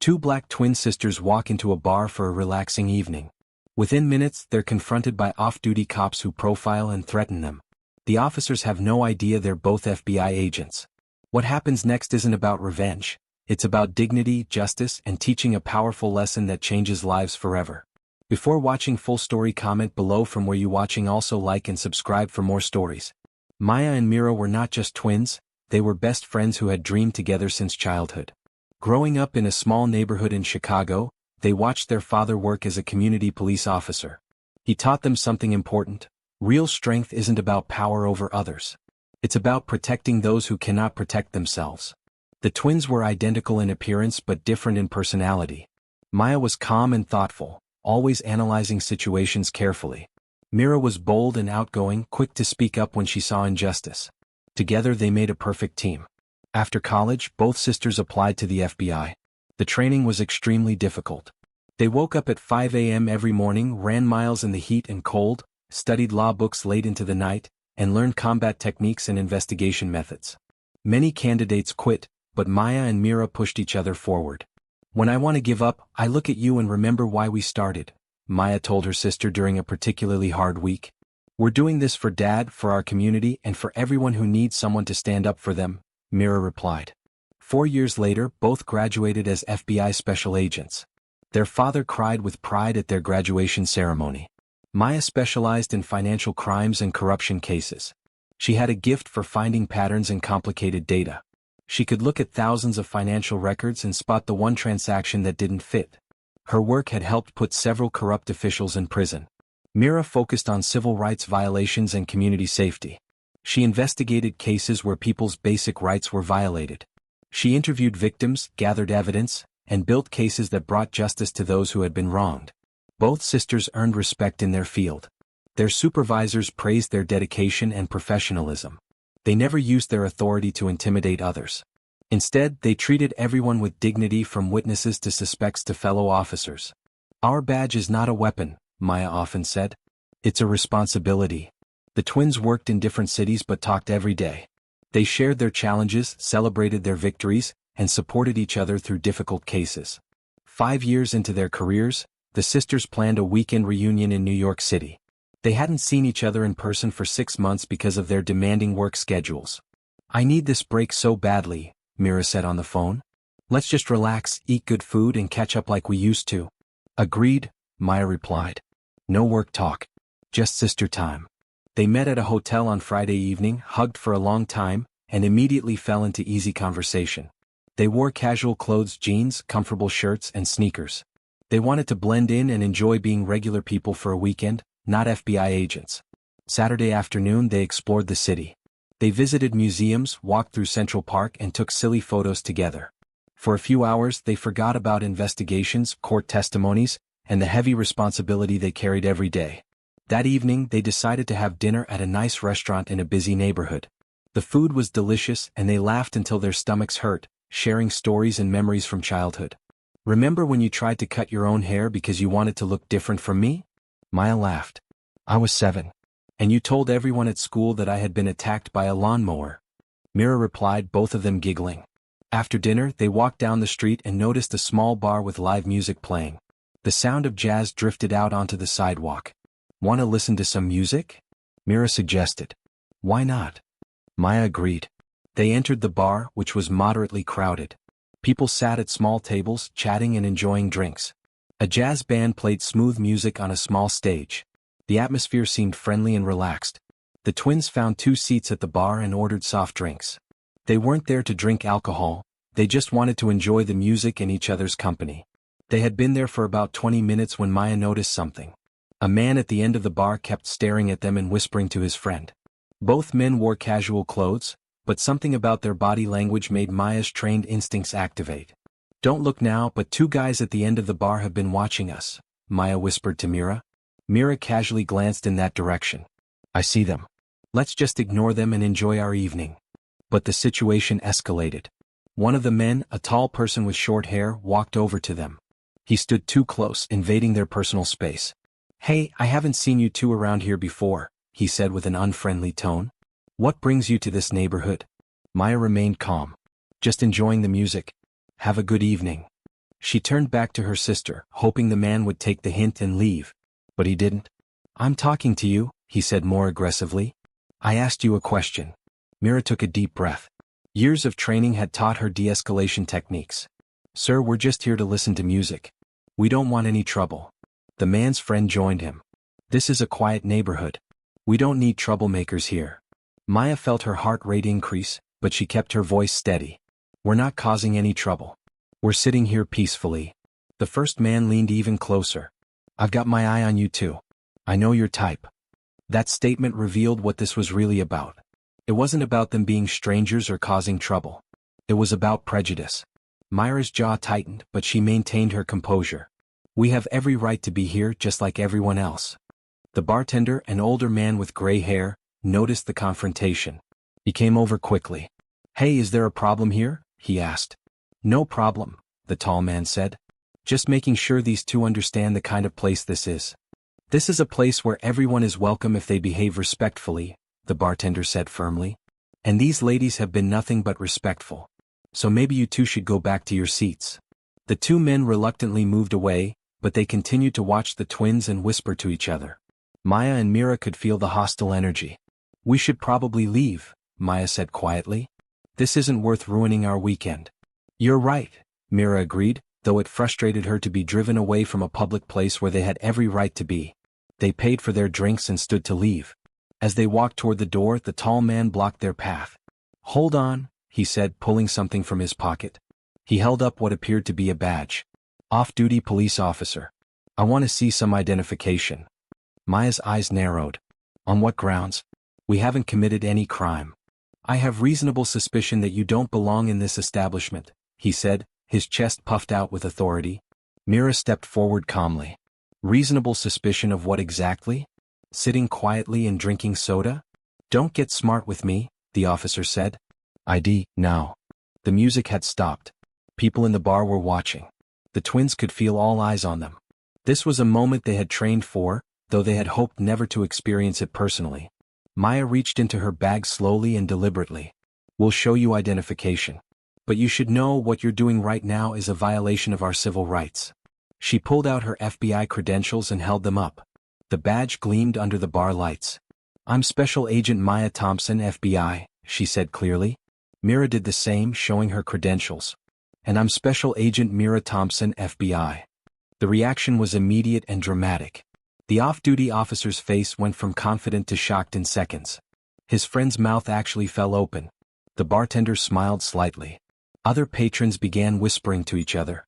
Two black twin sisters walk into a bar for a relaxing evening. Within minutes, they're confronted by off-duty cops who profile and threaten them. The officers have no idea they're both FBI agents. What happens next isn't about revenge. It's about dignity, justice, and teaching a powerful lesson that changes lives forever. Before watching full story, comment below from where you watching. Also like and subscribe for more stories. Maya and Mira were not just twins, they were best friends who had dreamed together since childhood. Growing up in a small neighborhood in Chicago, they watched their father work as a community police officer. He taught them something important. Real strength isn't about power over others. It's about protecting those who cannot protect themselves. The twins were identical in appearance but different in personality. Maya was calm and thoughtful, always analyzing situations carefully. Mira was bold and outgoing, quick to speak up when she saw injustice. Together they made a perfect team. After college, both sisters applied to the FBI. The training was extremely difficult. They woke up at 5 a.m. every morning, ran miles in the heat and cold, studied law books late into the night, and learned combat techniques and investigation methods. Many candidates quit, but Maya and Mira pushed each other forward. "When I want to give up, I look at you and remember why we started," Maya told her sister during a particularly hard week. "We're doing this for Dad, for our community, and for everyone who needs someone to stand up for them," Mira replied. 4 years later, both graduated as FBI special agents. Their father cried with pride at their graduation ceremony. Maya specialized in financial crimes and corruption cases. She had a gift for finding patterns in complicated data. She could look at thousands of financial records and spot the one transaction that didn't fit. Her work had helped put several corrupt officials in prison. Mira focused on civil rights violations and community safety. She investigated cases where people's basic rights were violated. She interviewed victims, gathered evidence, and built cases that brought justice to those who had been wronged. Both sisters earned respect in their field. Their supervisors praised their dedication and professionalism. They never used their authority to intimidate others. Instead, they treated everyone with dignity, from witnesses to suspects to fellow officers. "Our badge is not a weapon," Maya often said. "It's a responsibility." The twins worked in different cities but talked every day. They shared their challenges, celebrated their victories, and supported each other through difficult cases. 5 years into their careers, the sisters planned a weekend reunion in New York City. They hadn't seen each other in person for 6 months because of their demanding work schedules. "I need this break so badly," Mira said on the phone. "Let's just relax, eat good food, and catch up like we used to." "Agreed," Maya replied. "No work talk. Just sister time." They met at a hotel on Friday evening, hugged for a long time, and immediately fell into easy conversation. They wore casual clothes, jeans, comfortable shirts, and sneakers. They wanted to blend in and enjoy being regular people for a weekend, not FBI agents. Saturday afternoon they explored the city. They visited museums, walked through Central Park, and took silly photos together. For a few hours they forgot about investigations, court testimonies, and the heavy responsibility they carried every day. That evening they decided to have dinner at a nice restaurant in a busy neighborhood. The food was delicious and they laughed until their stomachs hurt, sharing stories and memories from childhood. "Remember when you tried to cut your own hair because you wanted to look different from me?" Maya laughed. "I was 7. And you told everyone at school that I had been attacked by a lawnmower." Mira replied, both of them giggling. After dinner they walked down the street and noticed a small bar with live music playing. The sound of jazz drifted out onto the sidewalk. "Want to listen to some music?" Mira suggested. "Why not?" Maya agreed. They entered the bar, which was moderately crowded. People sat at small tables, chatting and enjoying drinks. A jazz band played smooth music on a small stage. The atmosphere seemed friendly and relaxed. The twins found 2 seats at the bar and ordered soft drinks. They weren't there to drink alcohol, they just wanted to enjoy the music and each other's company. They had been there for about 20 minutes when Maya noticed something. A man at the end of the bar kept staring at them and whispering to his friend. Both men wore casual clothes, but something about their body language made Maya's trained instincts activate. "Don't look now, but 2 guys at the end of the bar have been watching us," Maya whispered to Mira. Mira casually glanced in that direction. "I see them. Let's just ignore them and enjoy our evening." But the situation escalated. One of the men, a tall person with short hair, walked over to them. He stood too close, invading their personal space. "Hey, I haven't seen you two around here before," he said with an unfriendly tone. "What brings you to this neighborhood?" Maya remained calm. "Just enjoying the music. Have a good evening." She turned back to her sister, hoping the man would take the hint and leave. But he didn't. "I'm talking to you," he said more aggressively. "I asked you a question." Mira took a deep breath. Years of training had taught her de-escalation techniques. "Sir, we're just here to listen to music. We don't want any trouble." The man's friend joined him. "This is a quiet neighborhood. We don't need troublemakers here." Maya felt her heart rate increase, but she kept her voice steady. "We're not causing any trouble. We're sitting here peacefully." The first man leaned even closer. "I've got my eye on you too. I know your type." That statement revealed what this was really about. It wasn't about them being strangers or causing trouble. It was about prejudice. Myra's jaw tightened, but she maintained her composure. "We have every right to be here just like everyone else." The bartender, an older man with gray hair, noticed the confrontation. He came over quickly. "Hey, is there a problem here?" he asked. "No problem," the tall man said. "Just making sure these two understand the kind of place this is." "This is a place where everyone is welcome if they behave respectfully," the bartender said firmly. "And these ladies have been nothing but respectful. So maybe you two should go back to your seats." The two men reluctantly moved away, but they continued to watch the twins and whisper to each other. Maya and Mira could feel the hostile energy. "We should probably leave," Maya said quietly. "This isn't worth ruining our weekend." "You're right," Mira agreed, though it frustrated her to be driven away from a public place where they had every right to be. They paid for their drinks and stood to leave. As they walked toward the door, the tall man blocked their path. "Hold on," he said, pulling something from his pocket. He held up what appeared to be a badge. "Off-duty police officer. I want to see some identification." Maya's eyes narrowed. "On what grounds?" "We haven't committed any crime. I have reasonable suspicion that you don't belong in this establishment," he said, his chest puffed out with authority. Mira stepped forward calmly. "Reasonable suspicion of what exactly? Sitting quietly and drinking soda?" "Don't get smart with me," the officer said. "ID, now." The music had stopped. People in the bar were watching. The twins could feel all eyes on them. This was a moment they had trained for, though they had hoped never to experience it personally. Maya reached into her bag slowly and deliberately. "We'll show you identification. But you should know what you're doing right now is a violation of our civil rights." She pulled out her FBI credentials and held them up. The badge gleamed under the bar lights. "I'm Special Agent Maya Thompson, FBI," she said clearly. Mira did the same, showing her credentials. "And I'm Special Agent Mira Thompson, FBI." The reaction was immediate and dramatic. The off-duty officer's face went from confident to shocked in seconds. His friend's mouth actually fell open. The bartender smiled slightly. Other patrons began whispering to each other.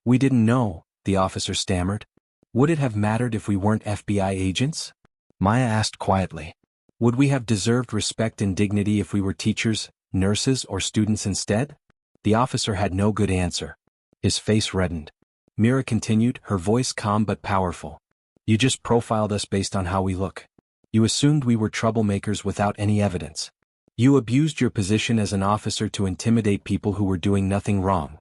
We didn't know," the officer stammered. "Would it have mattered if we weren't FBI agents?" Maya asked quietly. "Would we have deserved respect and dignity if we were teachers, nurses, or students instead?" The officer had no good answer. His face reddened. Mira continued, her voice calm but powerful. "You just profiled us based on how we look. You assumed we were troublemakers without any evidence. You abused your position as an officer to intimidate people who were doing nothing wrong."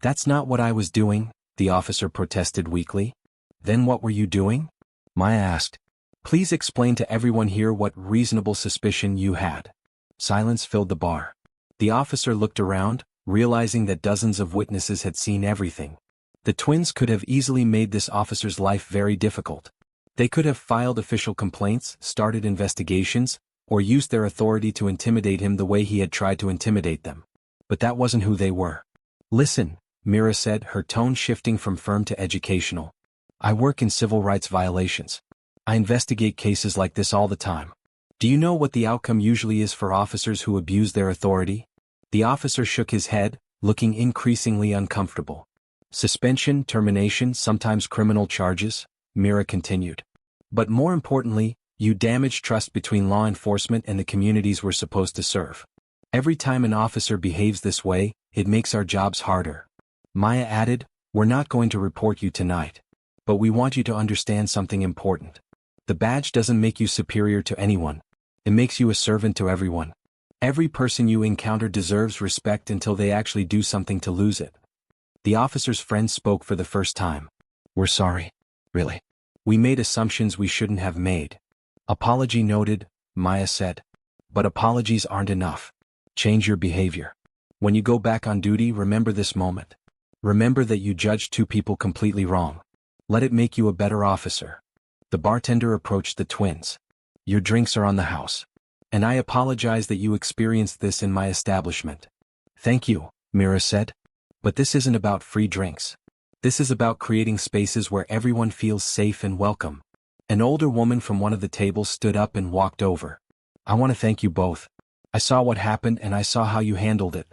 "That's not what I was doing," the officer protested weakly. "Then what were you doing?" Maya asked. "Please explain to everyone here what reasonable suspicion you had." Silence filled the bar. The officer looked around, realizing that dozens of witnesses had seen everything. The twins could have easily made this officer's life very difficult. They could have filed official complaints, started investigations, or used their authority to intimidate him the way he had tried to intimidate them. But that wasn't who they were. "Listen," Mira said, her tone shifting from firm to educational. "I work in civil rights violations. I investigate cases like this all the time. Do you know what the outcome usually is for officers who abuse their authority?" The officer shook his head, looking increasingly uncomfortable. "Suspension, termination, sometimes criminal charges," Mira continued. "But more importantly, you damage trust between law enforcement and the communities we're supposed to serve. Every time an officer behaves this way, it makes our jobs harder." Maya added, "We're not going to report you tonight. But we want you to understand something important. The badge doesn't make you superior to anyone. It makes you a servant to everyone. Every person you encounter deserves respect until they actually do something to lose it." The officer's friend spoke for the first time. "We're sorry. Really. We made assumptions we shouldn't have made." "Apology noted," Maya said. "But apologies aren't enough. Change your behavior. When you go back on duty, remember this moment. Remember that you judged two people completely wrong. Let it make you a better officer. The bartender approached the twins. Your drinks are on the house. And I apologize that you experienced this in my establishment. Thank you, Mira said. But this isn't about free drinks. This is about creating spaces where everyone feels safe and welcome. An older woman from one of the tables stood up and walked over. I want to thank you both. I saw what happened and I saw how you handled it.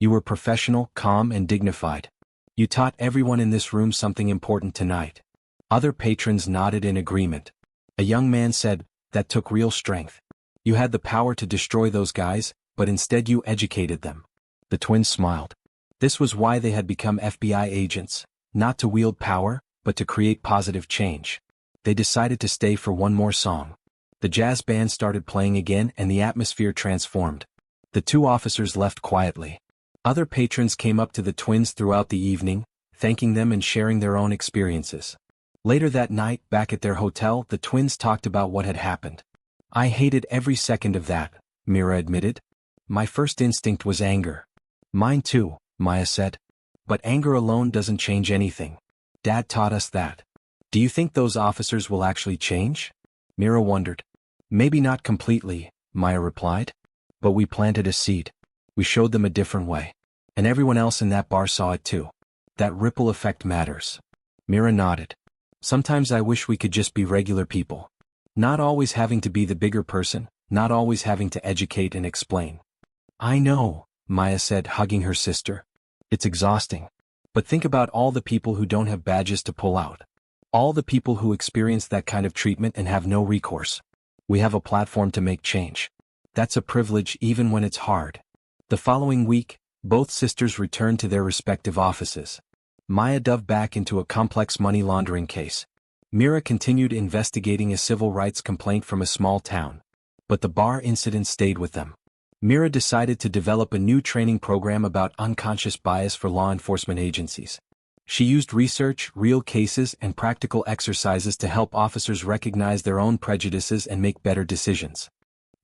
You were professional, calm, and dignified. You taught everyone in this room something important tonight. Other patrons nodded in agreement. A young man said, that took real strength. You had the power to destroy those guys, but instead you educated them. The twins smiled. This was why they had become FBI agents, not to wield power, but to create positive change. They decided to stay for one more song. The jazz band started playing again and the atmosphere transformed. The two officers left quietly. Other patrons came up to the twins throughout the evening, thanking them and sharing their own experiences. Later that night, back at their hotel, the twins talked about what had happened. I hated every second of that, Mira admitted. My first instinct was anger. Mine too, Maya said. But anger alone doesn't change anything. Dad taught us that. Do you think those officers will actually change? Mira wondered. Maybe not completely, Maya replied. But we planted a seed. We showed them a different way. And everyone else in that bar saw it too. That ripple effect matters. Mira nodded. Sometimes I wish we could just be regular people. Not always having to be the bigger person, not always having to educate and explain. I know, Maya said, hugging her sister. It's exhausting. But think about all the people who don't have badges to pull out. All the people who experience that kind of treatment and have no recourse. We have a platform to make change. That's a privilege even when it's hard. The following week, both sisters returned to their respective offices. Maya dove back into a complex money laundering case. Mira continued investigating a civil rights complaint from a small town. But the bar incident stayed with them. Mira decided to develop a new training program about unconscious bias for law enforcement agencies. She used research, real cases, and practical exercises to help officers recognize their own prejudices and make better decisions.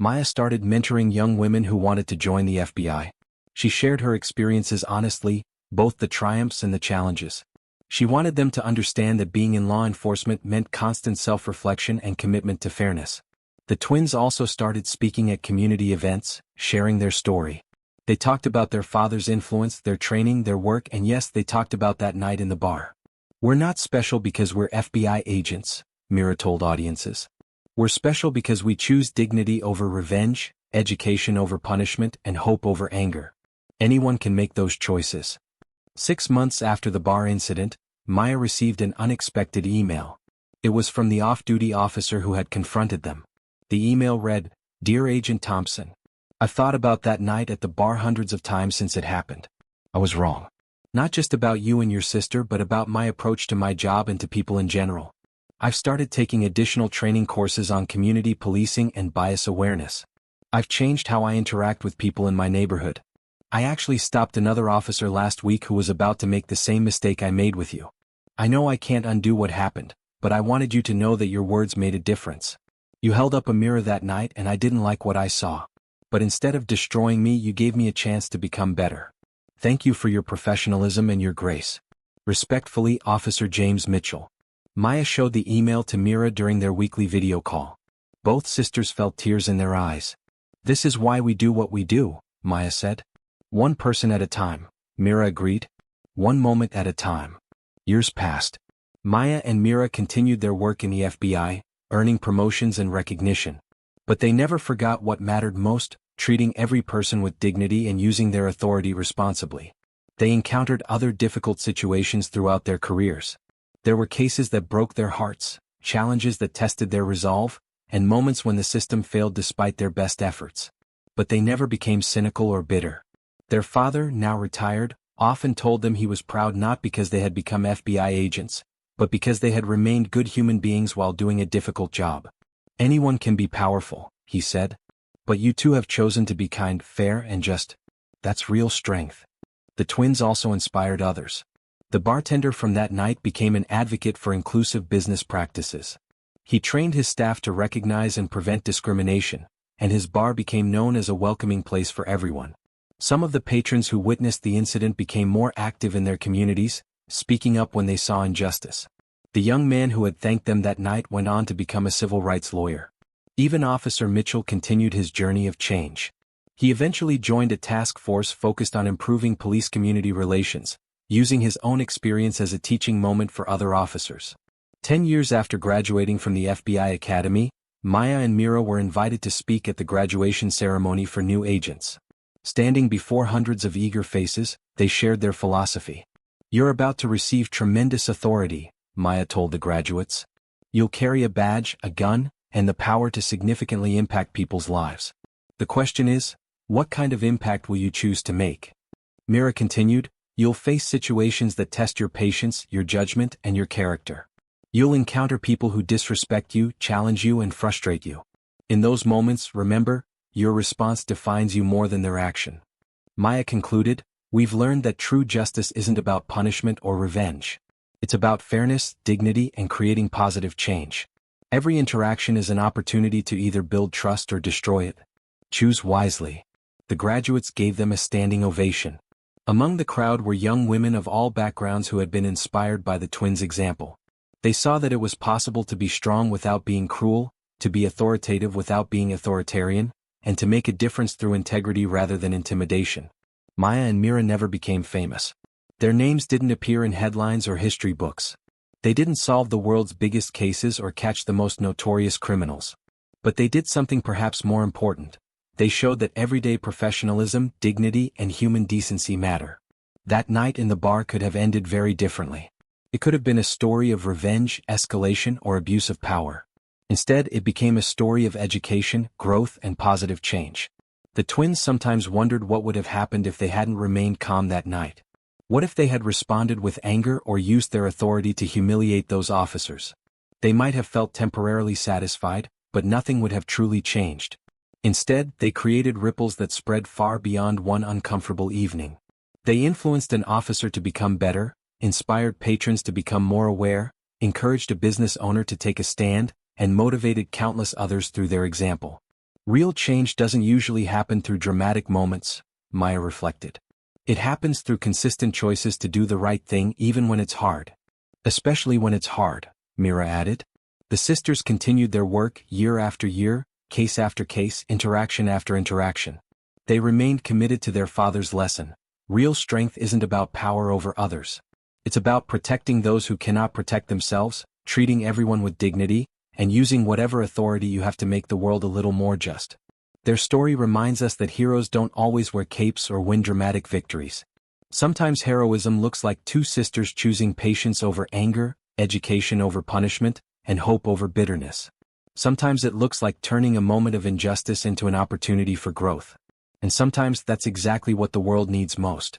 Maya started mentoring young women who wanted to join the FBI. She shared her experiences honestly, both the triumphs and the challenges. She wanted them to understand that being in law enforcement meant constant self-reflection and commitment to fairness. The twins also started speaking at community events, sharing their story. They talked about their father's influence, their training, their work, and yes, they talked about that night in the bar. We're not special because we're FBI agents, Mira told audiences. We're special because we choose dignity over revenge, education over punishment, and hope over anger. Anyone can make those choices. 6 months after the bar incident, Maya received an unexpected email. It was from the off-duty officer who had confronted them. The email read, Dear Agent Thompson, I've thought about that night at the bar hundreds of times since it happened. I was wrong. Not just about you and your sister, but about my approach to my job and to people in general. I've started taking additional training courses on community policing and bias awareness. I've changed how I interact with people in my neighborhood. I actually stopped another officer last week who was about to make the same mistake I made with you. I know I can't undo what happened, but I wanted you to know that your words made a difference. You held up a mirror that night and I didn't like what I saw. But instead of destroying me, you gave me a chance to become better. Thank you for your professionalism and your grace. Respectfully, Officer James Mitchell. Maya showed the email to Mira during their weekly video call. Both sisters felt tears in their eyes. This is why we do what we do, Maya said. One person at a time, Mira agreed. One moment at a time. Years passed. Maya and Mira continued their work in the FBI, earning promotions and recognition. But they never forgot what mattered most, treating every person with dignity and using their authority responsibly. They encountered other difficult situations throughout their careers. There were cases that broke their hearts, challenges that tested their resolve, and moments when the system failed despite their best efforts. But they never became cynical or bitter. Their father, now retired, often told them he was proud not because they had become FBI agents, but because they had remained good human beings while doing a difficult job. Anyone can be powerful, he said. But you two have chosen to be kind, fair, and just. That's real strength. The twins also inspired others. The bartender from that night became an advocate for inclusive business practices. He trained his staff to recognize and prevent discrimination, and his bar became known as a welcoming place for everyone. Some of the patrons who witnessed the incident became more active in their communities, speaking up when they saw injustice. The young man who had thanked them that night went on to become a civil rights lawyer. Even Officer Mitchell continued his journey of change. He eventually joined a task force focused on improving police-community relations, using his own experience as a teaching moment for other officers. 10 years after graduating from the FBI Academy, Maya and Mira were invited to speak at the graduation ceremony for new agents. Standing before hundreds of eager faces, they shared their philosophy. "You're about to receive tremendous authority," Maya told the graduates. "You'll carry a badge, a gun, and the power to significantly impact people's lives. The question is, what kind of impact will you choose to make?" Mira continued, "You'll face situations that test your patience, your judgment, and your character. You'll encounter people who disrespect you, challenge you, and frustrate you. In those moments, remember, your response defines you more than their action." Maya concluded, "We've learned that true justice isn't about punishment or revenge. It's about fairness, dignity, and creating positive change. Every interaction is an opportunity to either build trust or destroy it. Choose wisely." The graduates gave them a standing ovation. Among the crowd were young women of all backgrounds who had been inspired by the twins' example. They saw that it was possible to be strong without being cruel, to be authoritative without being authoritarian, and to make a difference through integrity rather than intimidation. Maya and Mira never became famous. Their names didn't appear in headlines or history books. They didn't solve the world's biggest cases or catch the most notorious criminals. But they did something perhaps more important. They showed that everyday professionalism, dignity, and human decency matter. That night in the bar could have ended very differently. It could have been a story of revenge, escalation, or abuse of power. Instead, it became a story of education, growth, and positive change. The twins sometimes wondered what would have happened if they hadn't remained calm that night. What if they had responded with anger or used their authority to humiliate those officers? They might have felt temporarily satisfied, but nothing would have truly changed. Instead, they created ripples that spread far beyond one uncomfortable evening. They influenced an officer to become better, inspired patrons to become more aware, encouraged a business owner to take a stand, and motivated countless others through their example. Real change doesn't usually happen through dramatic moments, Maya reflected. It happens through consistent choices to do the right thing even when it's hard. Especially when it's hard, Mira added. The sisters continued their work year after year, case after case, interaction after interaction. They remained committed to their father's lesson. Real strength isn't about power over others. It's about protecting those who cannot protect themselves, treating everyone with dignity, and using whatever authority you have to make the world a little more just. Their story reminds us that heroes don't always wear capes or win dramatic victories. Sometimes heroism looks like two sisters choosing patience over anger, education over punishment, and hope over bitterness. Sometimes it looks like turning a moment of injustice into an opportunity for growth. And sometimes that's exactly what the world needs most.